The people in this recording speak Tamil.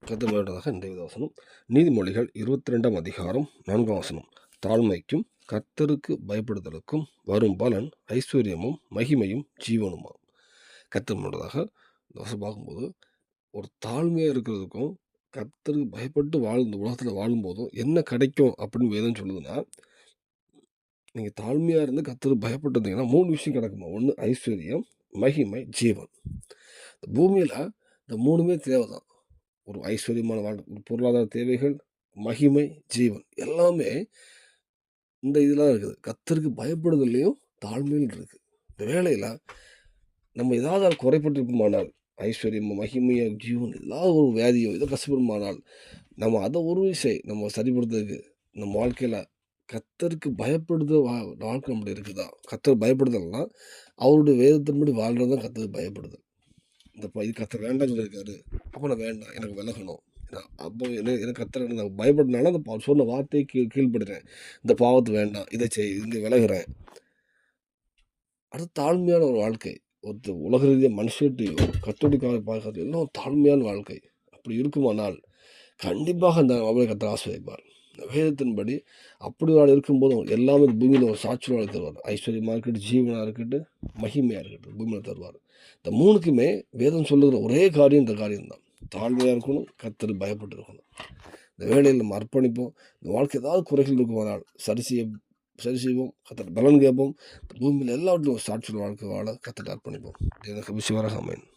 கர்த்தருடையதாக இன்றைய வசனம் நீதிமொழிகள் 22ஆம் அதிகாரம் 4ஆம் வசனம். தாழ்மைக்கும் கர்த்தருக்கு பயப்படுதலுக்கும் வரும் பலன் ஐஸ்வர்யமும் மகிமையும் ஜீவனுமாம். கர்த்தருடையதாக இந்த வசனம் பார்க்கும்போது ஒரு தாழ்மையாக இருக்கிறதுக்கும் கர்த்தருக்கு பயப்பட்டு இந்த உலகத்தில் வாழும்போதும் என்ன கிடைக்கும் அப்படின்னு வேதம் சொல்லுதுன்னா, நீங்கள் தாழ்மையாக இருந்து கர்த்தருக்கு பயப்பட்டு இருந்தீங்கன்னா 3 விஷயம் கிடைக்குமா. ஒன்று ஐஸ்வர்யம், மகிமை, ஜீவன். இந்த பூமியில் இந்த 3மே தேவை தான். ஒரு ஐஸ்வர்யமான ஒரு பொருளாதார தேவைகள், மகிமை, ஜீவன் எல்லாமே இந்த இதெல்லாம் இருக்குது. கர்த்தருக்கு பயப்படுதல்லையும் தாழ்மையில் இருக்குது. இந்த வேளையில் நம்ம ஏதாவது குறைப்பட்டிருக்குமானால், ஐஸ்வர்யம், மகிமையோ, ஜீவன் ஏதாவது ஒரு வியாதியோ ஏதோ கஷ்டப்படுமானால், நம்ம அதை ஒரு விஷயம் நம்ம சரிப்படுத்துறதுக்கு நம்ம வாழ்க்கையில் கர்த்தருக்கு பயப்படுத வாழ்க்கை நம்மள இருக்குதா? கர்த்தருக்கு பயப்படுதல்னா அவருடைய வேதத்தின்படி வாழ்றது தான் கர்த்தருக்கு பயப்படுதல். இது கர்த்தர் வேண்டாம்னு சொல்லியிருக்காரு. அப்போ நான் வேண்டாம், எனக்கு விலகணும். அப்போ எனக்கு கர்த்தர் நான் பயப்படுறதுனால அந்த சொன்ன வார்த்தையை கீழ்ப்படுறேன். இந்த பாவத்தை வேண்டாம், இதை செய், இங்கே விலகுறேன். அது தாழ்மையான ஒரு வாழ்க்கை. உலக ரீதியாக மனுஷர்கிட்டையும் கர்த்தருடைய பார்க்கறது எல்லாம் தாழ்மையான வாழ்க்கை. அப்படி இருக்குமானால் கண்டிப்பாக அந்த அவரை கர்த்தர் ஆசீர்வதிப்பார். வேதத்தின்படி அப்படி ஒரு ஆள் இருக்கும்போதும் எல்லாமே பூமியில் ஒரு சாட்சி வாழ்க்கை தருவார். ஐஸ்வர்யமாக இருக்கட்டும், ஜீவனாக இருக்கட்டும், மகிமையாக இருக்கட்டும், பூமியில் தருவார். இந்த 3க்குமே வேதம் சொல்லுகிற ஒரே காரியம் இந்த காரியம்தான். தாழ்மையாக இருக்கணும், கர்த்தருக்கு பயப்பட்டு இருக்கணும். இந்த வேலையில் நம்ம அர்ப்பணிப்போம். இந்த வாழ்க்கை ஏதாவது குறைகள் இருக்குமானால் சரி செய்வோம். கர்த்தர் பலன் கேட்போம். பூமியில் எல்லாவற்றிலும் சாட்சியில் வாழ்க்கை வாழ கர்த்தருக்கு அர்ப்பணிப்போம். எனக்கு விசுவாசம் அமையும்.